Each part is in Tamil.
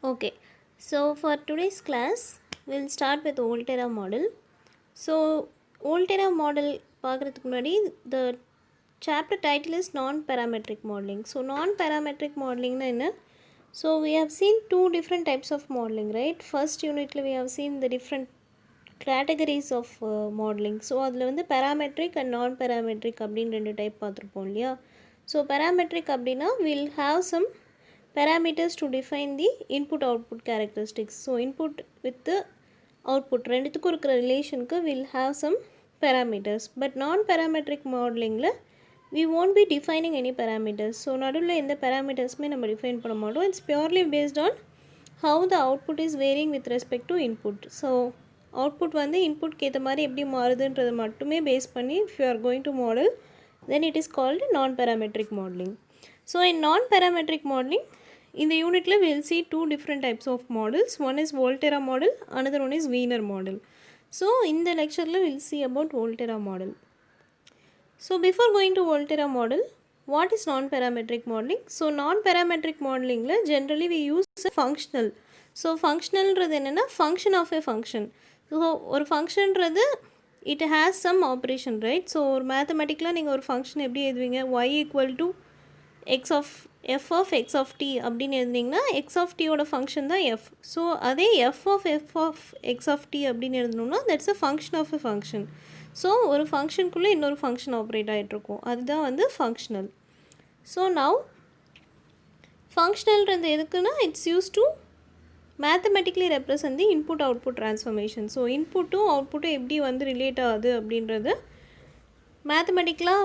Okay, so for today's class, we'll start with Volterra model. So, Volterra model பார்க்குறதுக்கு முன்னாடி the chapter title is non-parametric modeling. So, non-parametric modeling na enna? So, we have seen two different types of modeling, right? First unit we have seen the different categories of modeling. So, அதில் வந்து parametric and non-parametric அப்படின்னு ரெண்டு டைப் பார்த்துருப்போம் இல்லையா? So, parametric அப்படின்னா we'll have some parameters to define the input output characteristics. So input with the output ரெண்டுத்துக்கும் இருக்கிற ரிலேஷனுக்கு will have some parameters. But non-parametric modelingல we won't be defining any parameters. So நடுவில் எந்த parametersமே நம்ம define பண்ண மாட்டோம். It's purely based on how the output is varying with respect to input. So output வந்து inputக்கு ஏற்ற மாதிரி எப்படி மாறுதுன்றது மட்டுமே பேஸ் பண்ணி if you are going to model, then it is called non-parametric modeling. So in non-parametric modeling, in the unit we will see two different types of models. One is Volterra model, another one is Wiener model. So in the lecture we will see about Volterra model. So before going to Volterra model, what is non-parametric modeling? So non-parametric modeling generally we use functional. So functional றது என்னன்னா function of a function. So ஒரு function றது it has some operation, right? So ஒரு mathematically நீங்கள் ஒரு function எப்படி எழுதுவீங்க? Y equal to x of f of x of t அப்படின்னு எழுதுனீங்கன்னா x of t ஓட ஃபங்க்ஷன் தான் f. ஸோ அதே f of x of t அப்படின்னு எழுதணும்னா that's a function of a function. So ஒரு ஃபங்க்ஷனுக்குள்ளே இன்னொரு ஃபங்க்ஷன் ஆப்ரேட் ஆகிட்ருக்கும், அதுதான் வந்து ஃபங்க்ஷனல். ஸோ நவ் ஃபங்க்ஷனல்ன்றது எதுக்குன்னா it's use to mathematically represent the input output transformation. So இன்புட்டும் அவுட்புட்டும் எப்படி வந்து ரிலேட் ஆகுது அப்படின்றது மேத்தமெட்டிக்கலாக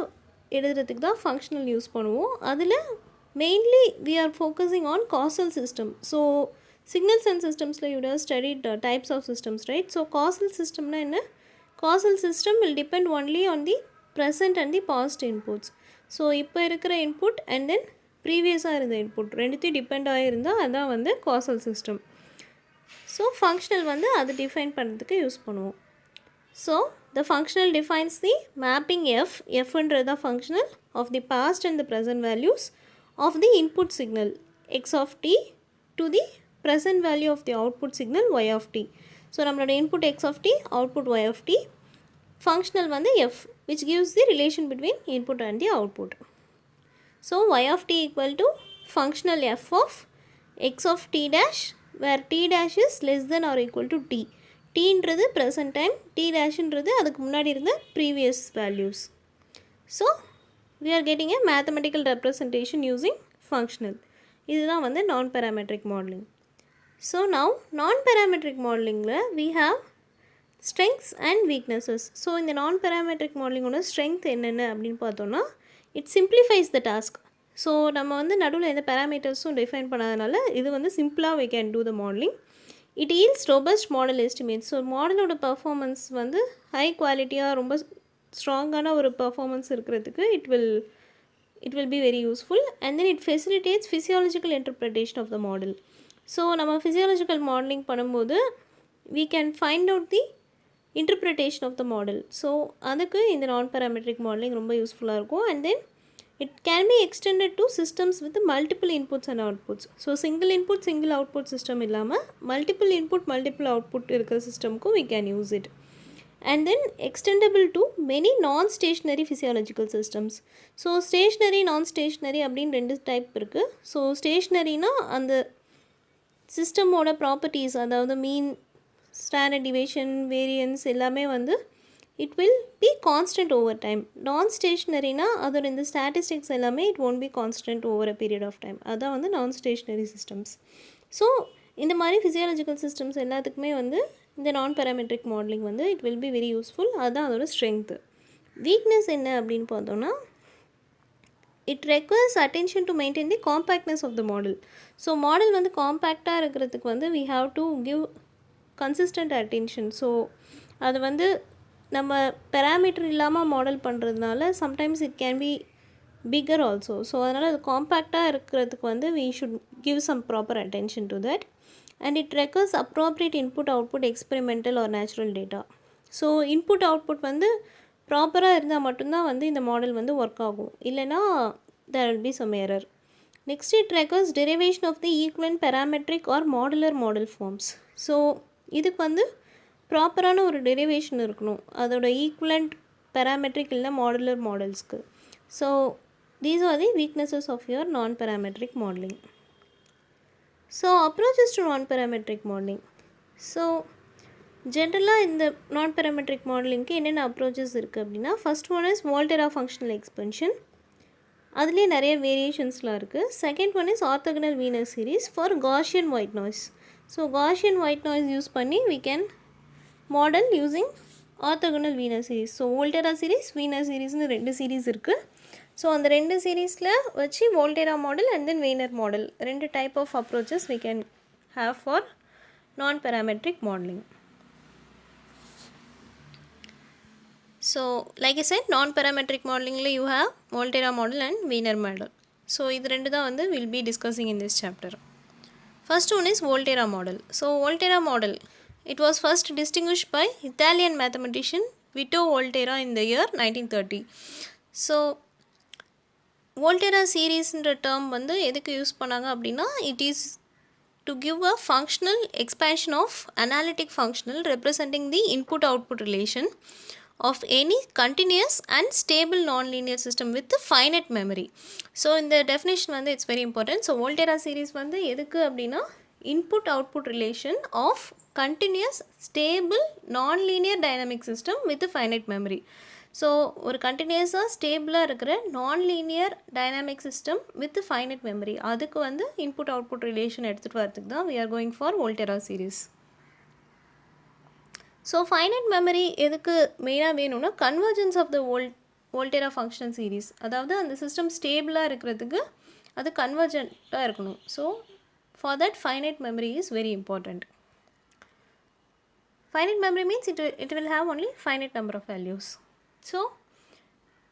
எழுதுறதுக்கு தான் ஃபங்க்ஷனல் யூஸ் பண்ணுவோம். அதில் mainly we are focusing on causal system. So signals and சிஸ்டம்ஸில் you have studied types of systems, right? So causal சிஸ்டம்னா என்ன? Causal system will depend only on the present and the past inputs. So இப்போ இருக்கிற இன்புட் அண்ட் தென் ப்ரீவியஸாக இருந்த இன்புட் ரெண்டுத்தையும் டிபெண்ட் ஆகிருந்தால் அதுதான் வந்து காசல் சிஸ்டம். ஸோ ஃபங்க்ஷனல் வந்து அது டிஃபைன் பண்ணுறதுக்கு யூஸ் பண்ணுவோம். So the functional defines the mapping f என்றது தான் functional of the past and the present values of the input signal x of t to the present value of the output signal y of t. So நம்மளோட input x of t, output y of t, functional வந்து f which gives the relation between input and the output. So y of t equal to functional f of x of t dash where t dash is less than or equal to t. Tன்றது present time, t dashன்றது அதுக்கு முன்னாடி இருந்த previous values. So we are getting a mathematical representation using functional. இதுதான் வந்து non-parametric modeling. So now non-parametric modelingல we have strengths and weaknesses. So இந்த non-parametric modeling ஓட strength என்னென்ன அப்படின்னு பார்த்தோன்னா it simplifies the task. So நம்ம வந்து நடுவில் எந்த பேராமீட்டர்ஸும் டிஃபைன் பண்ணாதனால இது வந்து சிம்பிளாக we can do the modeling. It yields robust model estimates. So மாடலோட பர்ஃபார்மன்ஸ் வந்து ஹை குவாலிட்டியாக ரொம்ப ஸ்ட்ராங்கான ஒரு பர்ஃபார்மன்ஸ் இருக்கிறதுக்கு it will be very useful. And then it facilitates physiological interpretation of the model. So நம்ம physiological modeling பண்ணும்போது we can find out the interpretation of the model. So அதுக்கு இந்த non-parametric modeling ரொம்ப யூஸ்ஃபுல்லாக இருக்கும். And then it can be extended to systems with multiple inputs and outputs. So single input single output system இல்லாமல் multiple input multiple output இருக்கிற சிஸ்டம்க்கும் we can use it. And then extendable to many non-stationary physiological systems. So stationary non-stationary அப்படின்னு ரெண்டு டைப் இருக்குது. ஸோ ஸ்டேஷ்னரினா அந்த சிஸ்டமோட ப்ராப்பர்ட்டிஸ், அதாவது மீன், ஸ்டாண்டர்ட் டிவியேஷன், வேரியன்ஸ் எல்லாமே வந்து it will be constant over time. Non-stationaryனா அதோட இந்த ஸ்டாட்டிஸ்டிக்ஸ் எல்லாமே it won't be constant over a period of time. அதான் வந்து non-stationary systems. ஸோ இந்த மாதிரி physiological systems எல்லாத்துக்குமே வந்து இந்த non-parametric modeling வந்து it will be very useful. அதுதான் அதோட strength. weakness என்ன அப்படின்னு பார்த்தோன்னா it requires attention to maintain the compactness of the model. So model வந்து காம்பேக்டாக இருக்கிறதுக்கு வந்து we have to give consistent attention. So அது வந்து நம்ம பேராமீட்டர் இல்லாமல் மாடல் பண்ணுறதுனால sometimes it can be bigger also. So அதனால் அது காம்பேக்டாக இருக்கிறதுக்கு வந்து we should give some proper attention to that. And it requires appropriate input output experimental or natural data. So input output வந்து ப்ராப்பராக இருந்தால் மட்டும்தான் வந்து இந்த மாடல் வந்து ஒர்க் ஆகும், இல்லைனா there will be some error. Next it requires derivation of the equivalent parametric or modular model forms. So இதுக்கு வந்து ப்ராப்பரான ஒரு டெரிவேஷன் இருக்கணும் அதோட ஈக்குவலண்ட் பேராமெட்ரிக் இல்லை மாடுலர் மாடல்ஸ்க்கு. So these are the weaknesses of your non parametric modelling. So approaches to non parametric modelling. So ஜென்ரலாக இந்த நான் பேராமெட்ரிக் மாடலிங்க்கு என்னென்ன அப்ரோச்சஸ் இருக்குது அப்படின்னா, first one is Volterra functional expansion. அதுலேயே நிறைய வேரியேஷன்ஸ்லாம் இருக்குது. Second one is orthogonal Wiener series for Gaussian white noise. So Gaussian white noise use பண்ணி we can model using orthogonal Wiener series. So Volterra series Wiener சீரீஸ்னு 2 சீரீஸ் இருக்குது. ஸோ அந்த 2 சீரீஸில் வச்சு Volterra model and then Wiener model 2 type of approaches we can have for non parametric modelling. So like I said, non-parametric modeling you have Volterra model and Wiener model. So இது ரெண்டு தான் வந்து we'll be discussing in this chapter. First one is Volterra model. So Volterra model, it was first distinguished by Italian mathematician Vito Volterra in the year 1930. So Volterra series என்ற term வந்து எதுக்கு யூஸ் பண்ணாங்க அப்படின்னா, it is to give a functional expansion of analytic functional representing the input-output relation of any continuous and stable nonlinear system with finite memory. So in the definition வந்து it's very important. So Volterra series வந்து எதுக்கு அப்படின்னா, input output relation of continuous stable nonlinear dynamic system with finite memory. So ஒரு கண்டினியூஸாக ஸ்டேபிளாக இருக்கிற nonlinear dynamic system with finite memory, அதுக்கு வந்து இன்புட் அவுட்புட் ரிலேஷன் எடுத்துகிட்டு வரதுக்கு தான் we are going for Volterra series. So finite memory எதுக்கு மெயினாக வேணும்னா, convergence of the Volterra functional series, அதாவது அந்த சிஸ்டம் ஸ்டேபிளாக இருக்கிறதுக்கு அது கன்வர்ஜென்ட்டாக இருக்கணும். So for that finite memory is very important. Finite memory means it will have only finite number of values. So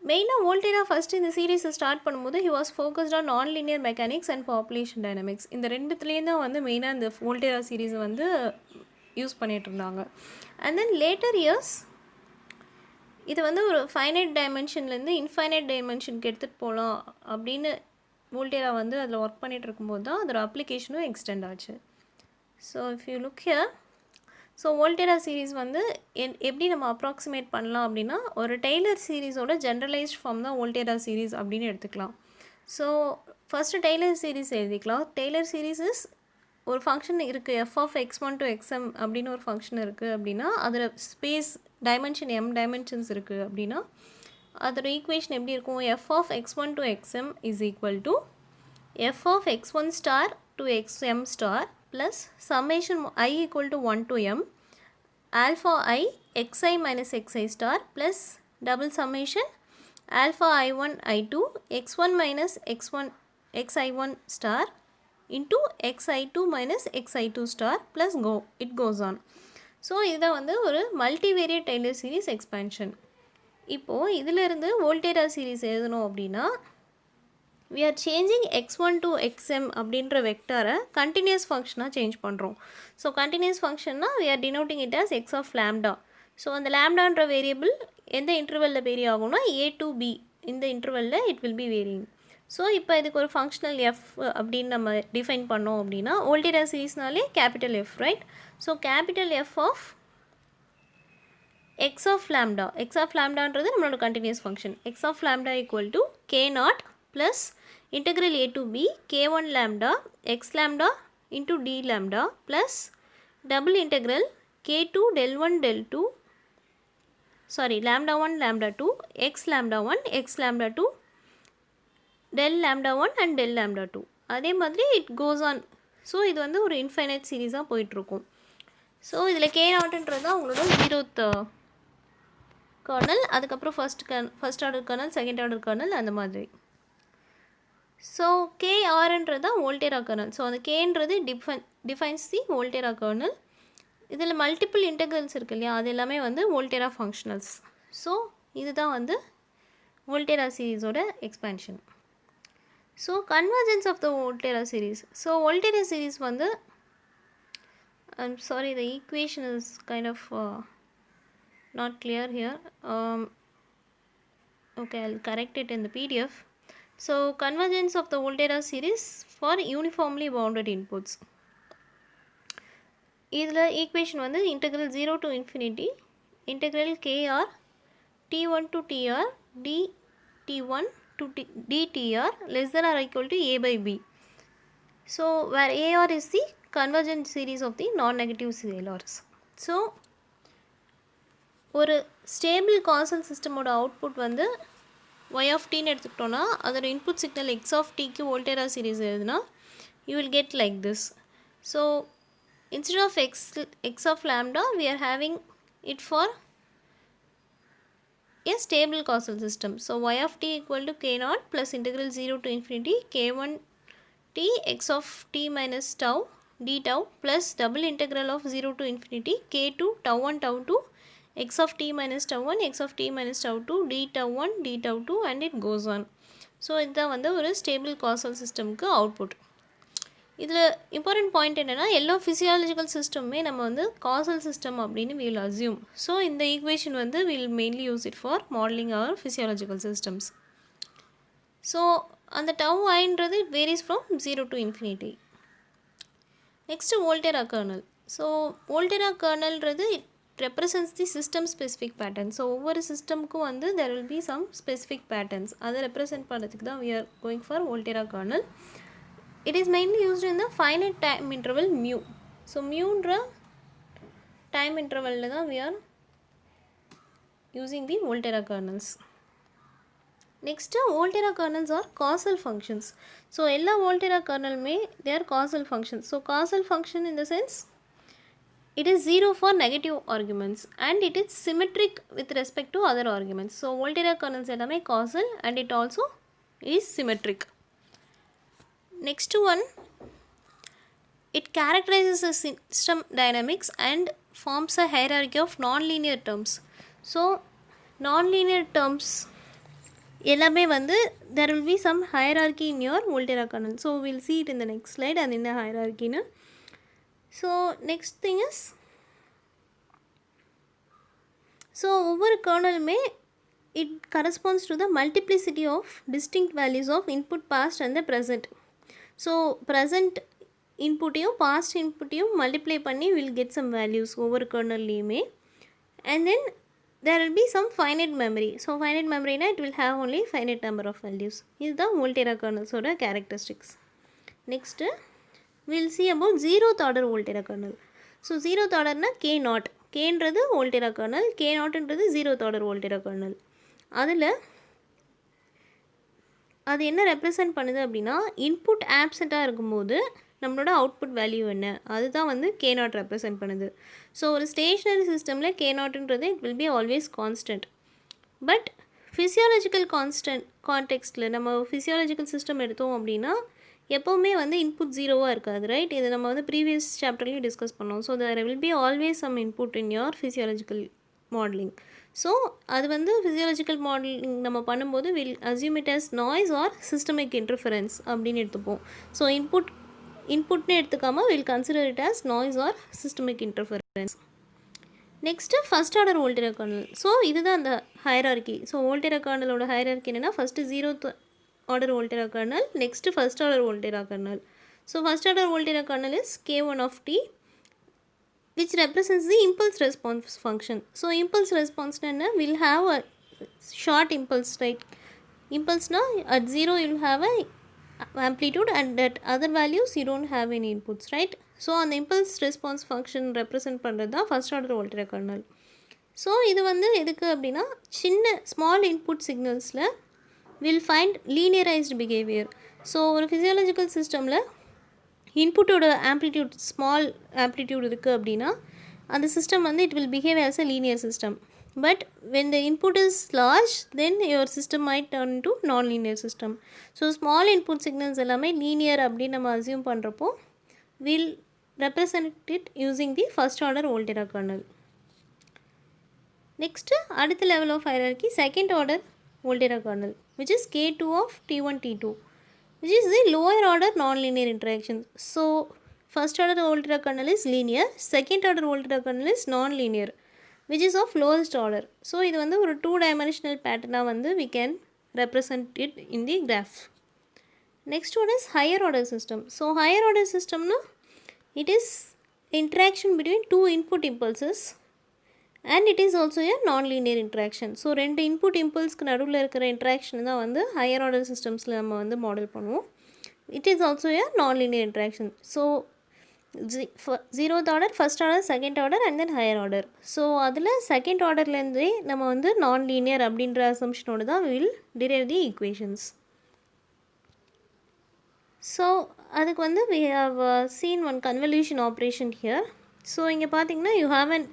மெயினாக வோல்டெரா ஃபஸ்ட்டு இந்த சீரீஸை ஸ்டார்ட் பண்ணும்போது he was focused on non-linear mechanics and population dynamics. இந்த ரெண்டுத்துலேயும் தான் வந்து மெயினாக இந்த வோல்டெரா சீரீஸை வந்து யூஸ் பண்ணிகிட்டு இருந்தாங்க. அண்ட் தென் லேட்டர் இயர்ஸ் இது வந்து ஒரு ஃபைனைட் டைமென்ஷன்லேருந்து இன்ஃபைனைட் டைமென்ஷனுக்கு எடுத்துகிட்டு போகலாம் அப்படின்னு வோல்டெரா வந்து அதில் ஒர்க் பண்ணிகிட்டு இருக்கும்போது தான் அதோட அப்ளிகேஷனும் எக்ஸ்டெண்ட் ஆச்சு. So if you look here, so Volterra series வந்து எப்படி நம்ம அப்ராக்சிமேட் பண்ணலாம் அப்படின்னா, ஒரு டெய்லர் சீரீஸோட ஜென்ரலைஸ்ட் ஃபார்ம் தான் வோல்டெரா சீரீஸ் அப்படின்னு எடுத்துக்கலாம். ஸோ ஃபஸ்ட்டு டெய்லர் சீரீஸ் எழுதிக்கலாம். டெய்லர் சீரீஸ் இஸ் ஒரு ஃபங்க்ஷன் இருக்குது, F of x1 to xm அப்படின்னு ஒரு ஃபங்க்ஷன் இருக்குது அப்படின்னா, அதில் ஸ்பேஸ் டைமென்ஷன் m டைமென்ஷன்ஸ் இருக்குது அப்படின்னா அதோட ஈக்குவேஷன் எப்படி இருக்கும், F of x1 to xm is equal to F of x1 star to xm star plus summation I equal to 1 to m alpha I xi minus xi ஸ்டார் plus double summation alpha I1 I2 x1 minus x1 xi1 star into xi2 minus xi2 star plus it goes on. So இதுதான் வந்து ஒரு மல்டிவேரியட் டெய்லர் சீரீஸ் எக்ஸ்பேன்ஷன். இப்போது இதிலிருந்து வோல்டெரா சீரீஸ் எழுதணும் அப்படின்னா, we are changing x1 to xm அப்படின்ற வெக்டாரை கண்டினியூஸ் ஃபங்க்ஷனாக சேஞ்ச் பண்ணுறோம். ஸோ கண்டினியூஸ் ஃபங்க்ஷன்னா we are denoting it as x of lambda. So அந்த லேம்டான்ற வேரியபிள் எந்த இன்டர்வலில் வேரி ஆகும்னா a to b, இந்த இன்டர்வலில் it will be varying. So இப்போ இதுக்கு ஒரு ஃபங்க்ஷனல் எஃப் அப்படின்னு நம்ம டிஃபைன் பண்ணோம் அப்படின்னா, வோல்டெரா சீரீஸ்னாலே capital F, right? So capital F of X of lambda, X of லேம்டான்றது நம்மளோட continuous function. X of lambda equal to k0 plus integral a to b k1 lambda X lambda into d lambda plus double integral k2 del 1 del 2 sorry lambda 1 lambda 2 X lambda 1 X lambda 2 del lambda 1 and del lambda 2. அதே மாதிரி இட் கோஸ் ஆன். ஸோ இது வந்து ஒரு இன்ஃபைனைட் சீரீஸாக போயிட்டுருக்கும். ஸோ இதில் k0ன்றது தான் உங்களோட 0th கர்னல், அதுக்கப்புறம் first order kernel, second order kernel, அந்த மாதிரி. ஸோ kRன்றது தான் வோல்டெரா கர்னல். ஸோ அந்த கேன்றது டிஃபைன்ஸ் தி வோல்டெரா கர்னல். இதில் மல்டிபிள் இன்டெக்ரல்ஸ் இருக்கு இல்லையா, அது எல்லாமே வந்து வோல்டெரா ஃபங்க்ஷனல்ஸ். ஸோ இதுதான் வந்து வோல்டெரா சீரீஸோட expansion. So convergence of the Volterra series. So Volterra series வந்து, I'm sorry the equation is kind of not clear here. Okay, I'll correct it in the PDF. So convergence of the Volterra series for uniformly bounded inputs. இதில் ஈக்குவேஷன் வந்து integral 0 to infinity integral kr t1 to tr dt1 to dtr less than or equal to a by b. So where AR is the convergent series of the non-negative scalars. So ஒரு ஸ்டேபிள் காசல் சிஸ்டமோட அவுட்புட் வந்து y of t ன்னு எடுத்துக்கிட்டோன்னா அதோட இன்புட் சிக்னல் x of tக்கு வோல்டேரா சீரிஸ் எழுதுனா you will get like this. So instead of x of lambda we are having it for a stable causal system. So y of t equal to k naught plus integral 0 to infinity k1 t x of t minus tau d tau plus double integral of 0 to infinity k2 tau 1 tau 2 x of t minus tau 1 x of t minus tau 2 d tau 1 d tau 2 and it goes on. So இதுதான் வந்து ஒரு ஸ்டேபிள் காசல் சிஸ்டம்க்கு அவுட்புட். இதில் இம்பார்ட்டன்ட் பாயிண்ட் என்னென்னா எல்லா ஃபிசியாலஜிக்கல் சிஸ்டமுமே நம்ம வந்து காசல் சிஸ்டம் அப்படின்னு வில் அசியூம். ஸோ இந்த ஈக்குவேஷன் வந்து will mainly use it for modelling our physiological systems. So அந்த டவ் ஐன்றது it varies from 0 to infinity. Next Volterra kernel. So Volterra கர்னல்ன்றது it represents the system specific pattern. So ஒவ்வொரு சிஸ்டமுக்கும் வந்து there will be some specific patterns அதை ரெப்ரசென்ட் பண்ணுறதுக்கு தான் we are going for Volterra kernel. It is mainly used in the finite time interval mu. So muன்ற time interval தான் we are using the Volterra kernels. Next, Volterra kernels are causal functions. So எல்லா Volterra kernel may they are causal functions. So causal function in the sense it is 0 for negative arguments and it is symmetric with respect to other arguments. So Volterra kernels எல்லாமே causal and it also is symmetric. Next one, it characterizes a system dynamics and forms a hierarchy of nonlinear terms. So nonlinear terms எல்லாமே வந்து there will be some hierarchy in your Volterra kernel. So we'll see it in the next slide and in the hierarchy. So next thing is, so ஒவ்வொரு கர்னலுமே it corresponds to the multiplicity of distinct values of input past and the present. So present இன்புட்டையும் பாஸ்ட் இன்புட்டையும் மல்டிப்ளை பண்ணி வில் கெட் சம் வேல்யூஸ் ஒவ்வொரு கர்னல்லையுமே. And then there will be some finite memory. So finite மெமரினா it will have only finite number of values. இதுதான் வோல்டேரா கர்னல்ஸோட characteristics. Next will see about zeroth order Volterra kernel. So zeroth ஆர்டர்னா கே நாட். கேன்றது வோல்டேரா கர்னல், கே நாட்ன்றது ஜீரோத் ஆர்டர் வோல்டேரா கர்னல். அதில் அது என்ன ரெப்ரசன்ட் பண்ணுது அப்படின்னா இன்புட் ஆப்சண்ட்டாக இருக்கும்போது நம்மளோட அவுட்புட் வேல்யூ என்ன அதுதான் வந்து கே நாட் ரெப்ரசன்ட் பண்ணுது. ஸோ ஒரு ஸ்டேஷ்னரி சிஸ்டமில் கே நாட்ன்றது it will be always constant. But physiological கான்டெக்ஸ்டில் நம்ம ஃபிசியாலஜிக்கல் சிஸ்டம் எடுத்தோம் அப்படின்னா எப்போவுமே வந்து இன்புட் ஜீரோவாக இருக்காது, ரைட்? இது நம்ம வந்து ப்ரீவியஸ் சாப்டர்லையும் டிஸ்கஸ் பண்ணோம். So there will be always some input in your physiological modelling. So அது வந்து ஃபிசியாலஜிக்கல் மாடலிங் நம்ம பண்ணும்போது will assume it as noise or systemic interference அப்படின்னு எடுத்துப்போம். ஸோ இன்புட்னு எடுத்துக்காமல் will consider it as noise or systemic interference. Next first order Volterra kernel. So இதுதான் அந்த ஹைரார்கி. ஸோ வோல்டேரா கர்னலோட ஹைரார்கி என்னென்னா first zeroth order Volterra kernel, next first order Volterra kernel. So first order Volterra kernel is k1 of t which represents the impulse response function. So impulse response will have a short impulse, right? Impulse na at 0 you will have a amplitude and at other values you don't have any inputs, right? So on the impulse response function represent பண்றது first order Volterra kernel. So இது வந்து எதுக்கு அப்படின்னா சின்ன small input signalsல will find linearized behavior. So ஒரு physiological systemல இன்புட்டோட ஆம்ப்ளிடியூட் ஸ்மால் ஆம்ப்ளிடியூட் இருக்குது அப்படின்னா அந்த சிஸ்டம் வந்து it will behave as a linear system. But when the input is large then your system might turn to non linear system. So small input signals எல்லாமே லீனியர் அப்படின்னு நம்ம அசியூம் பண்ணுறப்போ will represent it using the first order Volterra kernel. Next அடுத்த level of hierarchy second order Volterra kernel which is k2 of t1 t2 which is the lower order non-linear interaction. So first order Volterra kernel is linear, second order Volterra kernel is non-linear which is of lowest order. So இது வந்து ஒரு 2 dimensional pattern வந்து we can represent it in the graph. Next one is higher order system. So higher order system na, it is interaction between two input impulses and it is also a non-linear interaction. So ரெண்டு input impulseக்கு நடுவில் இருக்கிற interaction தான் வந்து higher order systemsல நம்ம வந்து மாடல் பண்ணுவோம். It is also a non-linear interaction. So zeroth order, first order, second order and then higher order. So அதில் second orderலேருந்தே நம்ம வந்து non-linear அப்படின்ற assumption தான் we will derive the equations. So அதுக்கு வந்து we have seen one convolution operation here. So இங்கே பார்த்தீங்கன்னா you have an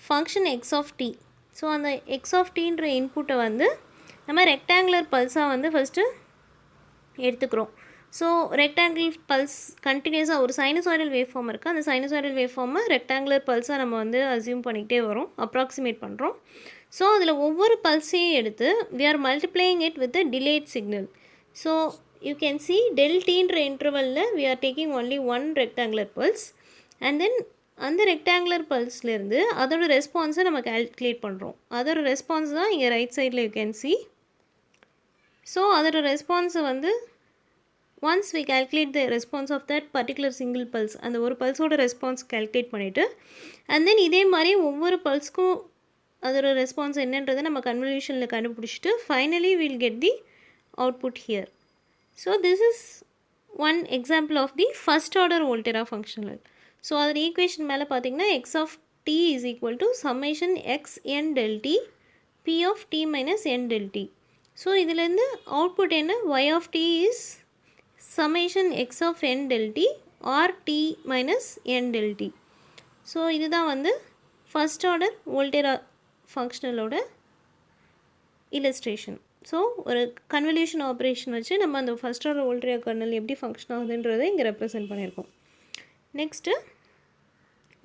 function x of t. So அந்த x of tன்ற இன்புட்டை வந்து நம்ம ரெக்டாங்குலர் பல்ஸாக வந்து ஃபஸ்ட்டு எடுத்துக்கிறோம். ஸோ ரெக்டாங்கிள் பல்ஸ் கண்டினியூஸாக ஒரு சைனசாய்டல் வேவ் ஃபார்ம் இருக்குது. அந்த சைனசாய்டல் வேவ் ஃபார்மை ரெக்டாங்குலர் பல்ஸாக நம்ம வந்து அசியூம் பண்ணிக்கிட்டே வரோம், அப்ராக்சிமேட் பண்ணுறோம். ஸோ அதில் ஒவ்வொரு பல்ஸையும் எடுத்து we are multiplying it with a delayed signal. So you can see del tன்ற இன்டர்வலில் we are taking only one rectangular pulse and then அந்த ரெக்டாங்குலர் பல்ஸ்லேருந்து அதோட ரெஸ்பான்ஸை நம்ம கால்குலேட் பண்ணுறோம். அதோட ரெஸ்பான்ஸ் தான் இங்கே ரைட் சைடில் யூ கேன் சி. ஸோ அதோட ரெஸ்பான்ஸை வந்து once we calculate the response of that particular single pulse, அந்த ஒரு பல்ஸோட ரெஸ்பான்ஸ் கால்குலேட் பண்ணிவிட்டு அண்ட் தென் இதே மாதிரி ஒவ்வொரு பல்ஸ்க்கும் அதோட ரெஸ்பான்ஸ் என்னன்றதை நம்ம கன்வல்யூஷனில் கண்டுபிடிச்சிட்டு finally we'll get the output here. So this is one example of the first order Volterra functional. So அதோட ஈக்குவேஷன் மேலே பார்த்தீங்கன்னா X of T is equal to summation X N del T P of T minus N del T. So இதுலேருந்து அவுட்புட் என்ன, Y of T is summation X of N del T R T minus N del T. So இதுதான் வந்து ஃபஸ்ட் ஆர்டர் வோல்டேரா ஃபங்க்ஷனலோட இல்லஸ்ட்ரேஷன். ஸோ ஒரு கன்வல்யூஷன் ஆப்ரேஷன் வச்சு நம்ம அந்த ஃபஸ்ட் ஆர்டர் வோல்டேரா கர்னல் எப்படி ஃபங்க்ஷன் ஆகுதுன்றதை இங்கே ரெப்ரசென்ட் பண்ணியிருக்கோம். நெக்ஸ்ட்டு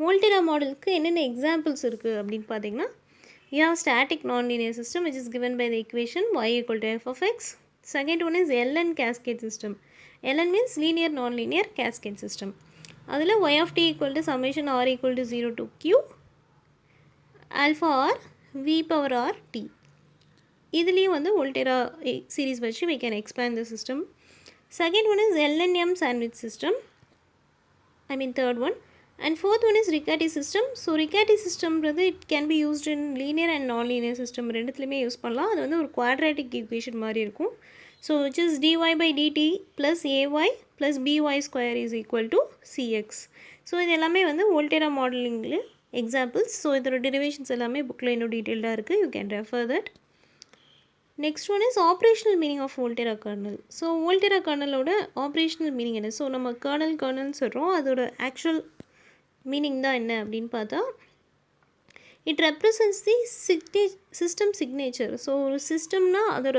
வோல்டேரா மாடலுக்கு என்னென்ன எக்ஸாம்பிள்ஸ் இருக்குது அப்படின்னு பார்த்தீங்கன்னா you have static non-linear system which is given by the equation y equal to f of x. Second one is LN cascade system. LN means linear non-linear cascade system. அதில் y of t equal to summation r equal to 0 to q alpha r v power r t. இதுலேயும் வந்து வோல்டேரா சீரீஸ் வச்சு we can expand the system. Second one is LNM sandwich system. I mean third one. And fourth one is Riccati system. So Riccati system it can be used in linear and non-linear system ரெண்டுத்துலையுமே யூஸ் பண்ணலாம். அது வந்து ஒரு குவாட்ராட்டிக் ஈக்குவேஷன் மாதிரி இருக்கும். So which is dy by dt plus ay plus by square is equal to cx. So இது எல்லாமே வந்து வோல்டேரா மாடலிங்கில் எக்ஸாம்பிள்ஸ். ஸோ இதோட டெரிவேஷன்ஸ் எல்லாமே புக்கில் இன்னும் டீட்டெயில்டாக இருக்குது, you can refer that. Next one is operational meaning of Volterra kernel. So Volterra கர்னலோட ஆப்ரேஷனல் மீனிங் என்ன? ஸோ நம்ம கர்னல் சொல்கிறோம், அதோட ஆக்சுவல் மீனிங் தான் என்ன அப்படின்னு பார்த்தா it represents the system signature. So ஒரு சிஸ்டம்னா அதோட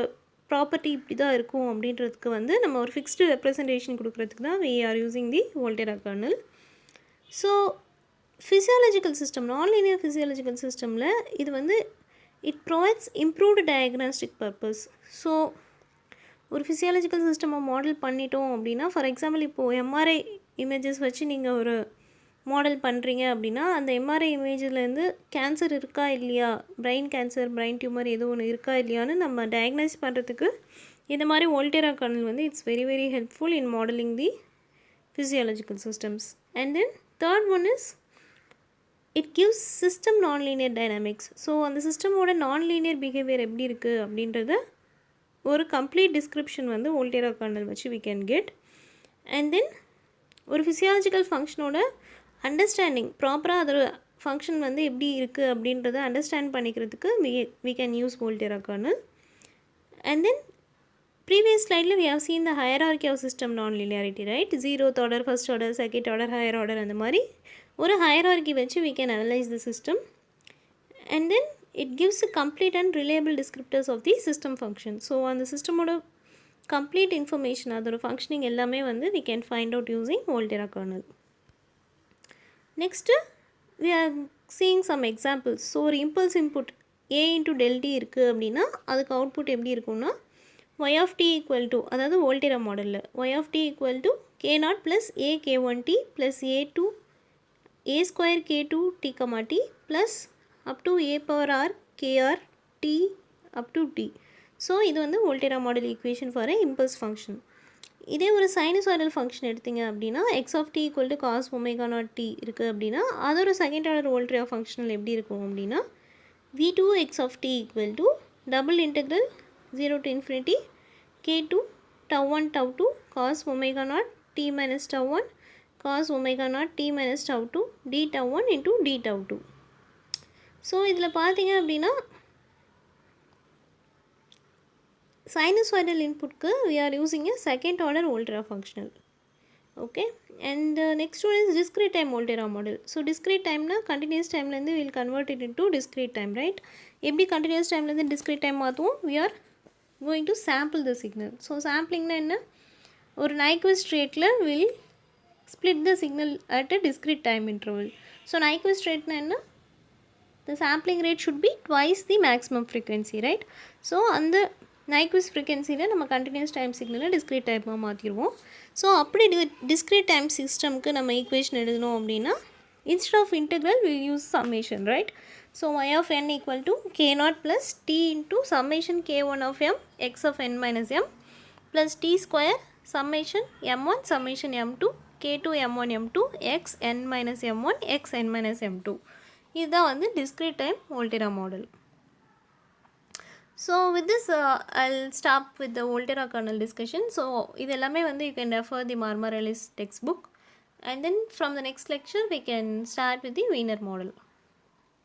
ப்ராப்பர்ட்டி இப்படி தான் இருக்கும் அப்படின்றதுக்கு வந்து நம்ம ஒரு ஃபிக்ஸ்டு ரெப்ரசன்டேஷன் கொடுக்குறதுக்கு தான் we are using the Volterra kernel. So physiological system, non linear physiological சிஸ்டமில் இது வந்து it provides improved diagnostic purpose. So ஒரு ஃபிசியாலஜிக்கல் சிஸ்டமை மாடல் பண்ணிட்டோம் அப்படின்னா, ஃபார் எக்ஸாம்பிள் இப்போது எம்ஆர்ஐ இமேஜஸ் வச்சு நீங்கள் ஒரு மாடல் பண்ணுறீங்க அப்படின்னா அந்த எம்ஆர்ஐ இமேஜிலேருந்து கேன்சர் இருக்கா இல்லையா, பிரெயின் கேன்சர், பிரெயின் டியூமர் ஏதோ ஒன்று இருக்கா இல்லையான்னு நம்ம டயக்னைஸ் பண்ணுறதுக்கு இந்த மாதிரி வோல்டேரா கர்னல் வந்து it's very very helpful in modelling the physiological systems. And then third one is it gives system nonlinear dynamics. So அந்த சிஸ்டமோட நான்-லீனியர் பிஹேவியர் எப்படி இருக்குது அப்படின்றத ஒரு கம்ப்ளீட் டிஸ்கிரிப்ஷன் வந்து வோல்டேரா கர்னல் வச்சு we can get. And then ஒரு ஃபிசியாலஜிக்கல் ஃபங்க்ஷனோட அண்டர்ஸ்டாண்டிங் ப்ராப்பராக அதோட ஃபங்க்ஷன் வந்து எப்படி இருக்குது அப்படின்றத அண்டர்ஸ்டாண்ட் பண்ணிக்கிறதுக்கு we can use Volterra kernel. And then previous ஸ்லைடில் we have seen the hierarchy of system non-linearity, right? 0th order, first order, second order, higher order அந்த மாதிரி ஒரு hierarchy வச்சு we can analyze the system. And then it gives a complete and reliable descriptors of the system function. So அந்த சிஸ்டமோட கம்ப்ளீட் இன்ஃபர்மேஷன் அதோட ஃபங்க்ஷனிங் எல்லாமே வந்து we can find out using Volterra kernel. Next we are seeing some examples. So ஒரு impulse input a into del t இருக்குது அப்படின்னா அதுக்கு அவுட்புட் எப்படி இருக்கும்னா y of t equal to, அதாவது வோல்டேரா மாடலில் y of t equal to k0 plus a k1t plus a square k2 t t plus up to a power r kr t up to t. So இது வந்து Volterra model equation for impulse function. இதே ஒரு சைனசாய்டல் ஃபங்க்ஷன் எடுத்திங்க அப்படின்னா X of T equal to cos omega naught T இருக்குது அப்படின்னா அதோட செகண்ட் ஆர்டர் வோல்டேரா ஃபங்க்ஷனல் எப்படி இருக்கும் அப்படின்னா v2 x of t equal to double integral 0 to infinity k2 tau 1 tau 2 cos omega naught t minus tau 1 cos omega naught t minus tau 2 d tau 1 into d tau 2. So இதில் பார்த்தீங்க அப்படின்னா sinusoidal inputக்கு we are using a second order Volterra functional. Okay, and next one is discrete time Volterra model. So discrete time na continuous time we will convert it into discrete time, right? எப்படி continuous time discrete time மாற்றுவோம், we are going to sample the signal. So sampling na என்ன, ஒரு Nyquist rate will split the signal at a discrete time interval. So Nyquist rate na என்ன, the sampling rate should be twice the maximum frequency, right? So அந்த Nyquist frequencyயில் நம்ம continuous time signal discrete time மாற்றிடுவோம். ஸோ அப்படி discrete time systemக்கு நம்ம ஈக்குவேஷன் எழுதணும் அப்படின்னா instead of integral we use summation, right? So y of n equal to k0 plus t into summation k1 of m x of n minus m plus t square summation m1 summation m2 k2 m1 m2 x n minus m1 x n minus m2. இதுதான் வந்து discrete time Volterra model. So with this I'll stop with the Volterra kernel discussion. So இதெல்லாமே வந்து you can refer the Marmarellis textbook, and then from the next lecture we can start with the Wiener model.